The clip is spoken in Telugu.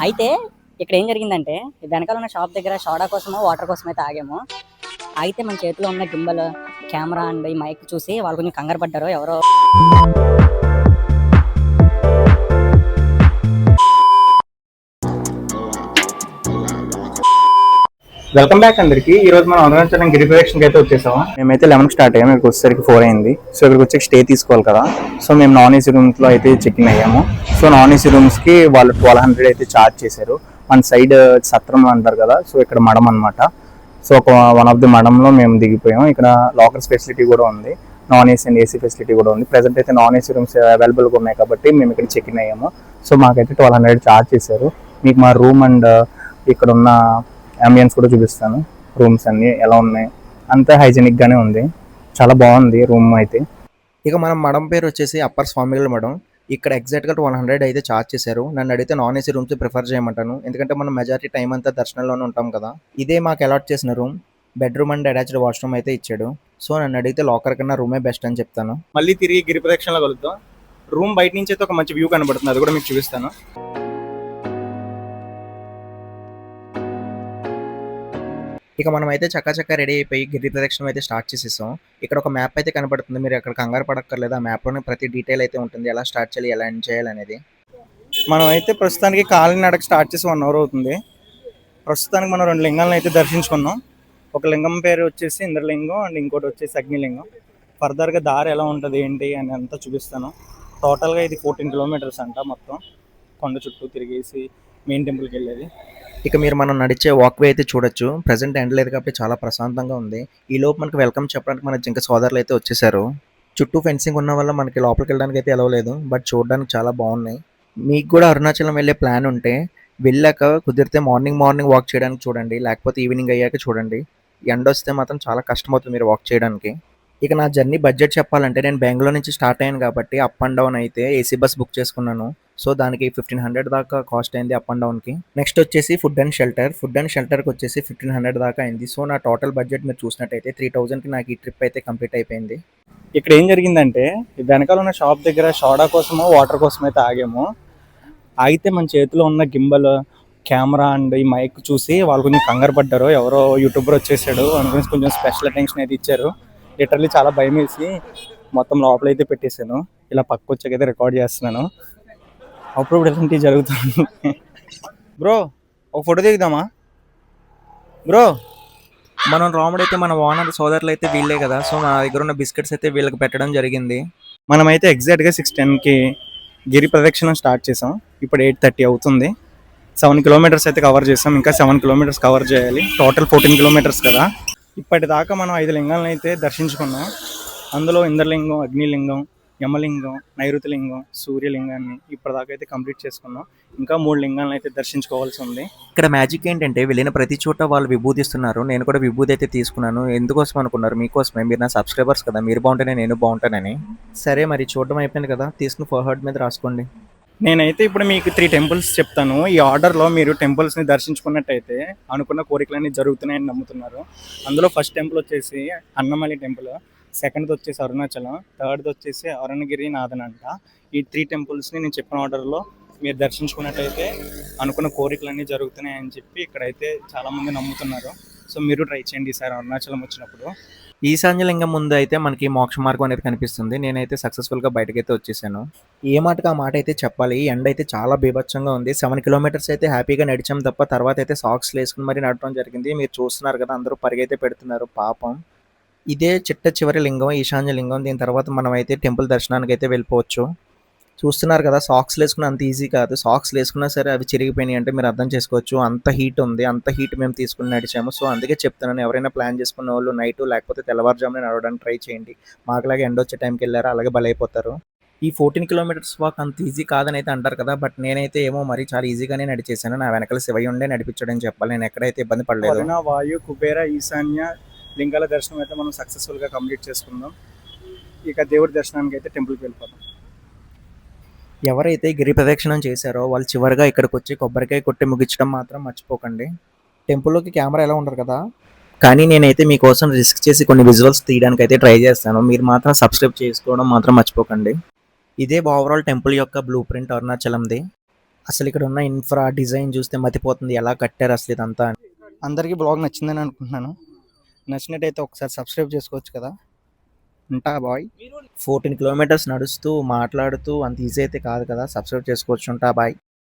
అయితే ఇక్కడ ఏం జరిగిందంటే వెనకాల ఉన్న షాప్ దగ్గర సోడా కోసమో వాటర్ కోసం అయితే ఆగాము. అయితే మన చేతిలో ఉన్న గింబల్ కెమెరా అండ్ ఈ మైక్ చూసి వాళ్ళు కొంచెం కంగారు పడ్డారు. ఎవరో వెల్కమ్ బ్యాక్ అందరికి. ఈ రోజు మనం అరుణాచలం గిరి ప్రదక్షిణకి అయితే వచ్చేసాము. మేమైతే 11 స్టార్ట్ అయ్యాము. ఇక్కడికి వచ్చేసరికి 4 అయింది. సో ఇక్కడికి వచ్చి స్టే తీసుకోవాలి కదా. సో మేము నాన్ ఏసీ రూమ్స్ లో అయితే చెక్ ఇన్ అయ్యాము. సో నాన్ ఏసీ రూమ్స్ కి వాళ్ళు 1200 అయితే ఛార్జ్ చేశారు. మన సైడ్ సత్రం అంటారు కదా, సో ఇక్కడ మడం అనమాట. సో ఒక వన్ ఆఫ్ ది మడంలో మేము దిగిపోయాం. ఇక్కడ లాకర్స్ ఫెసిలిటీ కూడా ఉంది, non AC and AC facility కూడా ఉంది. ప్రెసెంట్ అయితే నాన్ ఏసీ రూమ్స్ అవైలబుల్గా ఉన్నాయి కాబట్టి మేము ఇక్కడ చెక్ ఇన్ అయ్యాము. సో మాకైతే 1200 ఛార్జ్ చేశారు. మీకు మా రూమ్ అండ్ ఇక్కడ ఉన్న అంబియన్స్ కూడా చూపిస్తాను. రూమ్స్ అన్ని ఎలా ఉన్నాయి, అంతా హైజెనిక్ గానే ఉంది. చాలా బాగుంది రూమ్ అయితే. ఇక మనం మడం పేరు వచ్చేసి అప్పర్ స్వామిగల మడం. ఇక్కడ ఎగ్జాక్ట్గా 100 అయితే ఛార్జ్ చేశారు. నన్ను అడిగితే నాన్ ఏసీ రూమ్స్ ప్రిఫర్ చేయమంటాను, ఎందుకంటే మనం మెజారిటీ టైం అంతా దర్శనంలోనే ఉంటాం కదా. ఇదే మాకు అలాట్ చేసిన room. Bedroom and attached washroom అయితే ఇచ్చాడు. సో నన్ను అడిగితే లాకర్ కన్నా రూమే బెస్ట్ అని చెప్తాను. మళ్ళీ తిరిగి గిరి ప్రదక్షిణలో కలుద్దాం. రూమ్ బయట నుంచి అయితే ఒక మంచి వ్యూ కనబడుతుంది, అది కూడా మీకు చూపిస్తాను. ఇక మనం అయితే చక్కా రెడీ అయిపోయి గిరి ప్రదక్షిణం అయితే స్టార్ట్ చేసేసాం. ఇక్కడ ఒక మ్యాప్ అయితే కనబడుతుంది, మీరు అక్కడ కంగారు పడక్కర్లేదు. ఆ మ్యాప్లోనే ప్రతి డీటెయిల్ అయితే ఉంటుంది, ఎలా స్టార్ట్ చేయాలి, ఎలా ఎండ్ చేయాలి అనేది. మనం అయితే ప్రస్తుతానికి కాలినడక స్టార్ట్ చేసి 1 అవర్ అవుతుంది. ప్రస్తుతానికి మనం 2 లింగాలను అయితే దర్శించుకున్నాం. ఒక లింగం పేరు వచ్చేసి ఇంద్రలింగం అండ్ ఇంకోటి వచ్చేసి అగ్నిలింగం. ఫర్దర్గా దారి ఎలా ఉంటుంది ఏంటి అని అంతా చూపిస్తాను. టోటల్గా ఇది 14 కిలోమీటర్స్ అంట. మొత్తం కొండ చుట్టూ తిరిగేసి మెయిన్ టెంపుల్కి వెళ్ళేది. ఇక మీరు మనం నడిచే వాక్వే అయితే చూడొచ్చు. ప్రెసెంట్ ఎండ్ లేదు కాబట్టి చాలా ప్రశాంతంగా ఉంది. ఈ లోపు మనకి వెల్కమ్ చెప్పడానికి మన జింక సోదరులు అయితే వచ్చేసారు. చుట్టూ ఫెన్సింగ్ ఉన్న వల్ల మనకి లోపలికి వెళ్ళడానికి అయితే ఎలవ్ లేదు, బట్ చూడడానికి చాలా బాగున్నాయి. మీకు కూడా అరుణాచలం వెళ్ళే ప్లాన్ ఉంటే వెళ్ళాక కుదిరితే మార్నింగ్ వాక్ చేయడానికి చూడండి, లేకపోతే ఈవినింగ్ అయ్యాక చూడండి. ఎండ వస్తే మాత్రం చాలా కష్టమవుతుంది మీరు వాక్ చేయడానికి. ఇక నా జర్నీ బడ్జెట్ చెప్పాలంటే నేను బెంగళూరు నుంచి స్టార్ట్ అయ్యాను కాబట్టి అప్ అండ్ డౌన్ అయితే ఏసీ బస్ బుక్ చేసుకున్నాను. సో దానికి 1500 దాకా కాస్ట్ అయింది అప్ అండ్ డౌన్కి. నెక్స్ట్ వచ్చేసి ఫుడ్ అండ్ షెల్టర్కి వచ్చేసి 1500 దాకా అయింది. సో నా టోటల్ బడ్జెట్ మీరు చూసినట్టయితే 3000కి నాకు ఈ ట్రిప్ అయితే కంప్లీట్ అయిపోయింది. ఇక్కడ ఏం జరిగిందంటే వెనకాల ఉన్న షాప్ దగ్గర సోడా కోసమో వాటర్ కోసం అయితే ఆగాము. ఆగితే మన చేతిలో ఉన్న గింబల్ కెమెరా అండ్ ఈ మైక్ చూసి వాళ్ళు కొంచెం కంగారు పడ్డారు. ఎవరో యూట్యూబర్ వచ్చేసాడు అనుకుని కొంచెం స్పెషల్ అటెన్షన్ అయితే ఇచ్చారు. లిటరల్లీ చాలా భయం వేసి మొత్తం లోపలైతే పెట్టేశాను. ఇలా పక్కకు వచ్చాకైతే రికార్డ్ చేస్తున్నాను. అప్పుడు ఇలాంటివి జరుగుతుంది. బ్రో ఒక ఫోటో దిగుదామా బ్రో? మనం రాముడైతే మన ఓనర్ సోదరులు అయితే వీళ్ళే కదా. సో నా దగ్గర ఉన్న బిస్కెట్స్ అయితే వీళ్ళకి పెట్టడం జరిగింది. మనమైతే ఎగ్జాక్ట్గా 6:10కి గిరి ప్రదక్షిణం స్టార్ట్ చేసాం. ఇప్పుడు 8:30 అవుతుంది. 7 కిలోమీటర్స్ అయితే కవర్ చేసాం. ఇంకా 7 కిలోమీటర్స్ కవర్ చేయాలి. టోటల్ 14 కిలోమీటర్స్ కదా. ఇప్పటిదాకా మనం 5 లింగాలను అయితే దర్శించుకున్నాం. అందులో ఇంద్రలింగం, అగ్నిలింగం, యమలింగం, నైరుతిలింగం, సూర్యలింగాన్ని ఇప్పటిదాకా అయితే కంప్లీట్ చేసుకున్నాం. ఇంకా 3 లింగాలను అయితే దర్శించుకోవాల్సి ఉంది. ఇక్కడ మ్యాజిక్ ఏంటంటే వెళ్ళిన ప్రతి చోట వాళ్ళు విభూతి ఇస్తున్నారు. నేను కూడా విభూతి అయితే తీసుకున్నాను. ఎందుకోసం అనుకున్నారు? మీకోసమే. మీరు నా సబ్స్క్రైబర్స్ కదా, మీరు బాగుంటేనే నేను బాగుంటానని. సరే మరి చూడడం అయిపోయింది కదా, తీసుకుని ఫోర్హెడ్ మీద రాసుకోండి. నేనైతే ఇప్పుడు మీకు 3 టెంపుల్స్ చెప్తాను. ఈ ఆర్డర్లో మీరు టెంపుల్స్ని దర్శించుకున్నట్టయితే అనుకున్న కోరికలన్నీ జరుగుతున్నాయని నమ్ముతున్నారు. అందులో ఫస్ట్ టెంపుల్ వచ్చేసి అన్నమల్లి టెంపుల్, సెకండ్ది వచ్చేసి అరుణాచలం, థర్డ్ది వచ్చేసి అరుణగిరి నాథన్ అంట. ఈ 3 టెంపుల్స్ని నేను చెప్పిన ఆర్డర్లో మీరు దర్శించుకున్నట్టయితే అనుకున్న కోరికలన్నీ జరుగుతున్నాయని చెప్పి ఇక్కడైతే చాలామంది నమ్ముతున్నారు. సో మీరు ట్రై చేయండి ఈసారి అరుణాచలం వచ్చినప్పుడు. ఈశాన్యలింగం ముందు అయితే మనకి మోక్ష మార్గం అనేది కనిపిస్తుంది. నేనైతే సక్సెస్ఫుల్గా బయటకైతే వచ్చేసాను. ఏ మాటకు ఆ మాట అయితే చెప్పాలి. ఎండ అయితే చాలా బీభత్సంగా ఉంది. 7 కిలోమీటర్స్ అయితే హ్యాపీగా నడిచాం తప్ప తర్వాత అయితే సాక్స్ వేసుకుని మరీ నడవడం జరిగింది. మీరు చూస్తున్నారు కదా, అందరూ పరిగైతే పెడుతున్నారు పాపం. ఇదే చివరి లింగం, ఈశాన్య లింగం. దీని తర్వాత మనం అయితే టెంపుల్ దర్శనానికి అయితే వెళ్ళిపోవచ్చు. చూస్తున్నారు కదా, సాక్స్ వేసుకున్న అంత ఈజీ కాదు. సాక్స్ వేసుకున్నా సరే అవి చిరిగిపోయినాయి అంటే మీరు అర్థం చేసుకోవచ్చు. అంత హీట్ ఉంది, అంత హీట్ మేము తీసుకుని నడిచాము. సో అందుకే చెప్తున్నాను, ఎవరైనా ప్లాన్ చేసుకున్న వాళ్ళు నైట్ లేకపోతే తెల్లవారుజామున నడవడానికి ట్రై చేయండి. మాకులాగా ఎండ వచ్చే టైంకి వెళ్ళారా అలాగే బలైపోతారు. ఈ 14 కిలోమీటర్స్ వాక్ అంత ఈజీ కాదని అయితే అంటారు కదా, బట్ నేనైతే ఏమో మరి చాలా ఈజీగానే నడిచేసాను. నా వెనకాల శివయ్య ఉండే నడిపించడని చెప్పాలి. నేను ఎక్కడైతే ఇబ్బంది పడలేదు. వాయు, కుబేర, ఈశాన్య లింగాల దర్శనం అయితే మనం సక్సెస్ఫుల్గా కంప్లీట్ చేసుకుందాం. ఇక దేవుడి దర్శనానికి అయితే టెంపుల్కి వెళ్ళిపోతాం. ఎవరైతే గిరి ప్రదక్షిణం చేశారో వాళ్ళు చివరిగా ఇక్కడికి వచ్చి కొబ్బరికాయ కొట్టి ముగించడం మాత్రం మర్చిపోకండి. టెంపుల్లోకి కెమెరా ఎలా ఉండరు కదా, కానీ నేనైతే మీకోసం రిస్క్ చేసి కొన్ని విజువల్స్ తీయడానికి అయితే ట్రై చేస్తాను. మీరు మాత్రం సబ్స్క్రైబ్ చేసుకోవడం మాత్రం మర్చిపోకండి. ఇదే ఓవరాల్ టెంపుల్ యొక్క బ్లూ ప్రింట్ అరుణాచలంది. అసలు ఇక్కడ ఉన్న ఇన్ఫ్రా డిజైన్ చూస్తే మతిపోతుంది, ఎలా కట్టారు అసలు ఇదంతా అని. అందరికీ బ్లాగ్ నచ్చిందని అనుకుంటున్నాను. నచ్చినట్టయితే ఒకసారి సబ్స్క్రైబ్ చేసుకోవచ్చు కదా. ఉంటా బాయ్. 14 కిలోమీటర్స్ నడుస్తూ మాట్లాడుతూ అంత ఈజీ అయితే కాదు కదా. సబ్స్క్రైబ్ చేసుకోవచ్చు. ఉంటా బాయ్.